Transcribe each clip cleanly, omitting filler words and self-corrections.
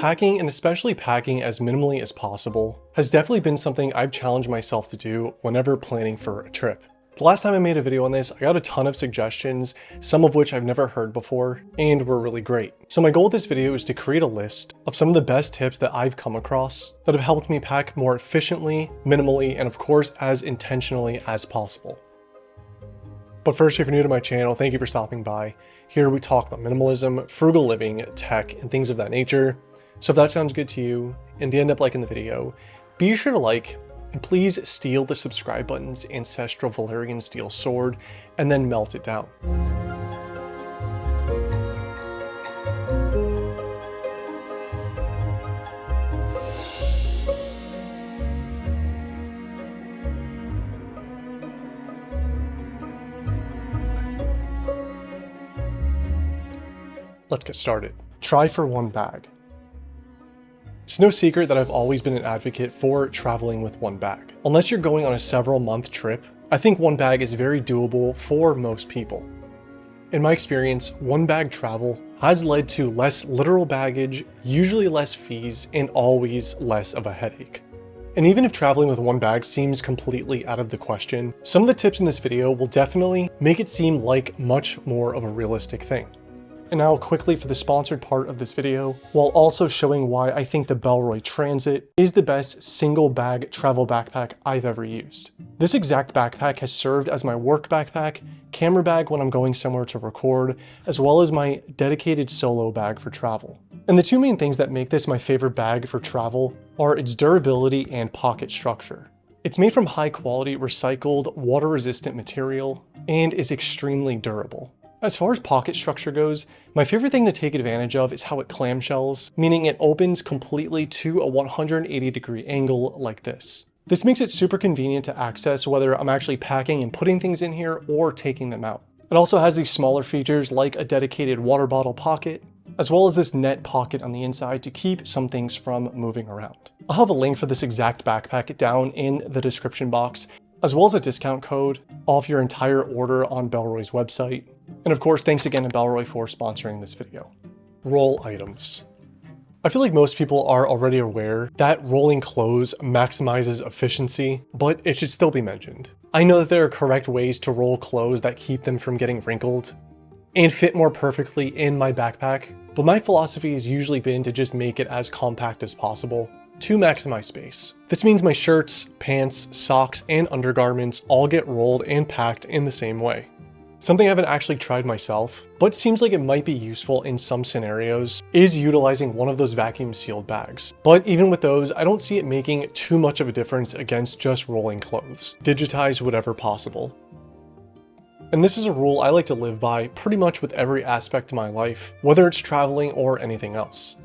Packing, and especially packing as minimally as possible, has definitely been something I've challenged myself to do whenever planning for a trip. The last time I made a video on this, I got a ton of suggestions, some of which I've never heard before, and were really great. So my goal with this video is to create a list of some of the best tips that I've come across that have helped me pack more efficiently, minimally, and of course as intentionally as possible. But first, if you're new to my channel, thank you for stopping by. Here we talk about minimalism, frugal living, tech, and things of that nature. So if that sounds good to you, and you end up liking the video, be sure to like, and please steal the subscribe button's ancestral Valyrian steel sword, and then melt it down. Let's get started. Try for one bag. It's no secret that I've always been an advocate for traveling with one bag. Unless you're going on a several-month trip, I think one bag is very doable for most people. In my experience, one bag travel has led to less literal baggage, usually less fees, and always less of a headache. And even if traveling with one bag seems completely out of the question, some of the tips in this video will definitely make it seem like much more of a realistic thing. And now quickly for the sponsored part of this video, while also showing why I think the Bellroy Transit is the best single bag travel backpack I've ever used. This exact backpack has served as my work backpack, camera bag when I'm going somewhere to record, as well as my dedicated solo bag for travel. And the two main things that make this my favorite bag for travel are its durability and pocket structure. It's made from high quality recycled water resistant material and is extremely durable. As far as pocket structure goes, my favorite thing to take advantage of is how it clamshells, meaning it opens completely to a 180-degree angle like this. This makes it super convenient to access whether I'm actually packing and putting things in here or taking them out. It also has these smaller features like a dedicated water bottle pocket, as well as this net pocket on the inside to keep some things from moving around. I'll have a link for this exact backpack down in the description box, as well as a discount code off your entire order on Bellroy's website. And of course, thanks again to Bellroy for sponsoring this video. Roll items. I feel like most people are already aware that rolling clothes maximizes efficiency, but it should still be mentioned. I know that there are correct ways to roll clothes that keep them from getting wrinkled and fit more perfectly in my backpack, but my philosophy has usually been to just make it as compact as possible to maximize space. This means my shirts, pants, socks, and undergarments all get rolled and packed in the same way. Something I haven't actually tried myself, but seems like it might be useful in some scenarios, is utilizing one of those vacuum sealed bags. But even with those, I don't see it making too much of a difference against just rolling clothes. Digitize whatever possible. And this is a rule I like to live by pretty much with every aspect of my life, whether it's traveling or anything else.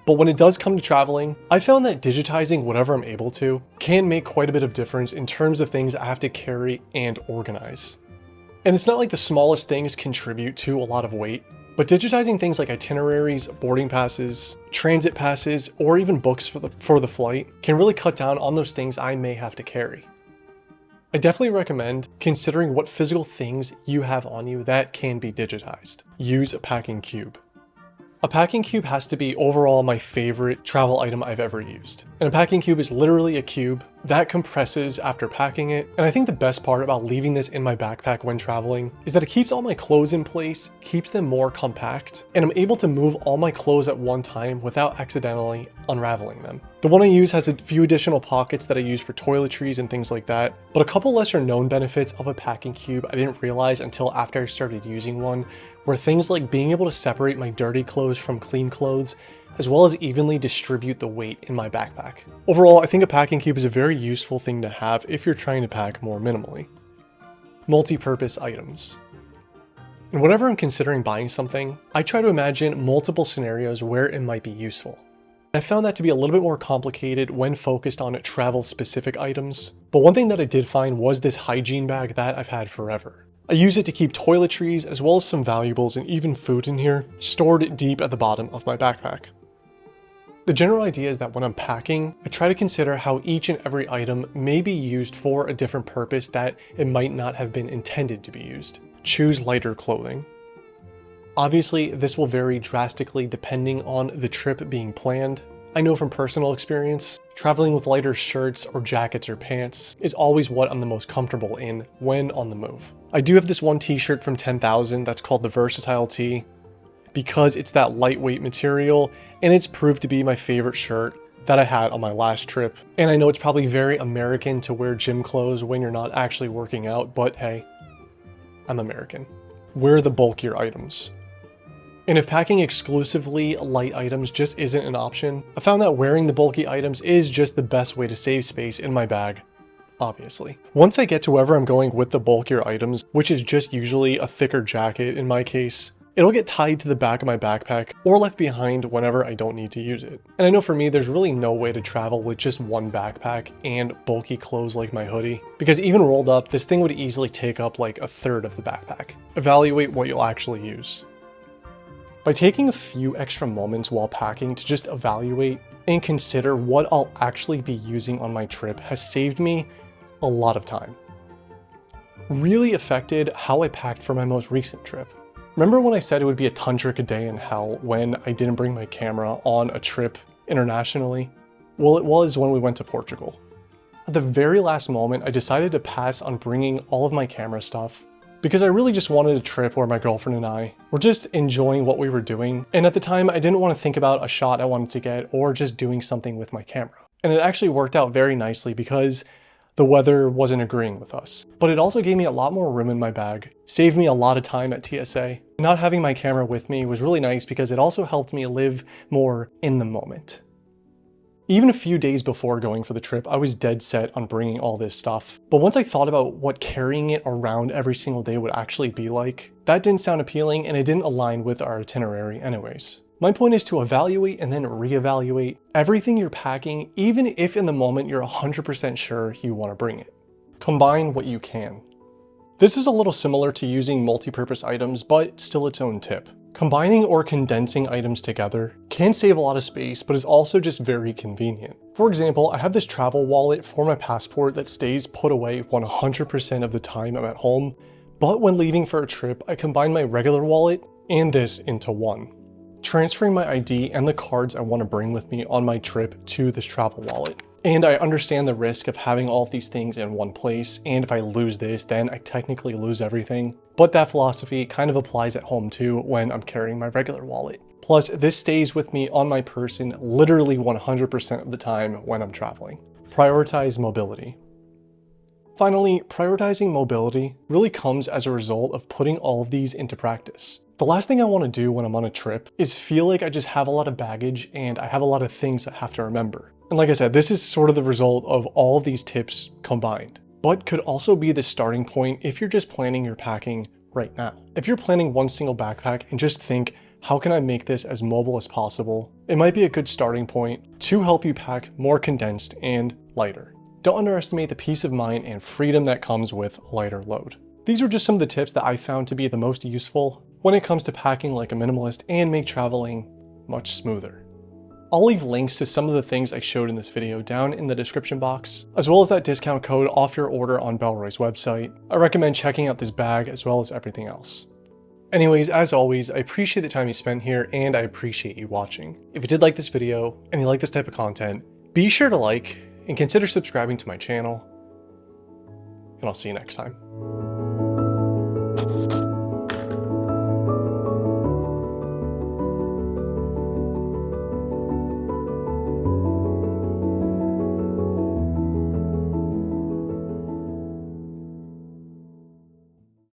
But when it does come to traveling, I found that digitizing whatever I'm able to can make quite a bit of difference in terms of things I have to carry and organize. And it's not like the smallest things contribute to a lot of weight, but digitizing things like itineraries, boarding passes, transit passes, or even books for the flight can really cut down on those things I may have to carry. I definitely recommend considering what physical things you have on you that can be digitized. Use a packing cube. A packing cube has to be overall my favorite travel item I've ever used. And a packing cube is literally a cube that compresses after packing it. And I think the best part about leaving this in my backpack when traveling is that it keeps all my clothes in place, keeps them more compact, and I'm able to move all my clothes at one time without accidentally unraveling them. The one I use has a few additional pockets that I use for toiletries and things like that, but a couple lesser known benefits of a packing cube I didn't realize until after I started using one were things like being able to separate my dirty clothes from clean clothes, as well as evenly distribute the weight in my backpack. Overall, I think a packing cube is a very useful thing to have if you're trying to pack more minimally. Multi-purpose items. And whenever I'm considering buying something, I try to imagine multiple scenarios where it might be useful. I found that to be a little bit more complicated when focused on travel-specific items, but one thing that I did find was this hygiene bag that I've had forever. I use it to keep toiletries as well as some valuables and even food in here, stored deep at the bottom of my backpack. The general idea is that when I'm packing, I try to consider how each and every item may be used for a different purpose that it might not have been intended to be used. Choose lighter clothing. Obviously, this will vary drastically depending on the trip being planned. I know from personal experience, traveling with lighter shirts or jackets or pants is always what I'm the most comfortable in when on the move. I do have this one t-shirt from 10,000 that's called the Versatile Tee because it's that lightweight material and it's proved to be my favorite shirt that I had on my last trip. And I know it's probably very American to wear gym clothes when you're not actually working out, but hey, I'm American. Wear the bulkier items. And if packing exclusively light items just isn't an option, I found that wearing the bulky items is just the best way to save space in my bag, obviously. Once I get to wherever I'm going with the bulkier items, which is just usually a thicker jacket in my case, it'll get tied to the back of my backpack or left behind whenever I don't need to use it. And I know for me, there's really no way to travel with just one backpack and bulky clothes like my hoodie, because even rolled up, this thing would easily take up like a third of the backpack. Evaluate what you'll actually use. By taking a few extra moments while packing to just evaluate and consider what I'll actually be using on my trip has saved me a lot of time. Really affected how I packed for my most recent trip. Remember when I said it would be a tantric day in hell when I didn't bring my camera on a trip internationally? Well, it was when we went to Portugal. At the very last moment, I decided to pass on bringing all of my camera stuff because I really just wanted a trip where my girlfriend and I were just enjoying what we were doing. And at the time, I didn't want to think about a shot I wanted to get or just doing something with my camera. And it actually worked out very nicely because the weather wasn't agreeing with us. But it also gave me a lot more room in my bag, saved me a lot of time at TSA. Not having my camera with me was really nice because it also helped me live more in the moment. Even a few days before going for the trip, I was dead set on bringing all this stuff. But once I thought about what carrying it around every single day would actually be like, that didn't sound appealing and it didn't align with our itinerary anyways. My point is to evaluate and then reevaluate everything you're packing, even if in the moment you're 100% sure you want to bring it. Combine what you can. This is a little similar to using multi-purpose items, but still its own tip. Combining or condensing items together can save a lot of space, but is also just very convenient. For example, I have this travel wallet for my passport that stays put away 100% of the time I'm at home, but when leaving for a trip, I combine my regular wallet and this into one, transferring my ID and the cards I want to bring with me on my trip to this travel wallet. And I understand the risk of having all of these things in one place, and if I lose this, then I technically lose everything. But that philosophy kind of applies at home too when I'm carrying my regular wallet. Plus, this stays with me on my person literally 100% of the time when I'm traveling. Prioritize mobility. Finally, prioritizing mobility really comes as a result of putting all of these into practice. The last thing I want to do when I'm on a trip is feel like I just have a lot of baggage and I have a lot of things I have to remember. And like I said, this is sort of the result of all of these tips combined, but could also be the starting point if you're just planning your packing right now. If you're planning one single backpack and just think, how can I make this as mobile as possible? It might be a good starting point to help you pack more condensed and lighter. Don't underestimate the peace of mind and freedom that comes with a lighter load. These are just some of the tips that I found to be the most useful when it comes to packing like a minimalist and make traveling much smoother. I'll leave links to some of the things I showed in this video down in the description box, as well as that discount code off your order on Bellroy's website. I recommend checking out this bag as well as everything else. Anyways, as always, I appreciate the time you spent here and I appreciate you watching. If you did like this video and you like this type of content, be sure to like and consider subscribing to my channel, and I'll see you next time.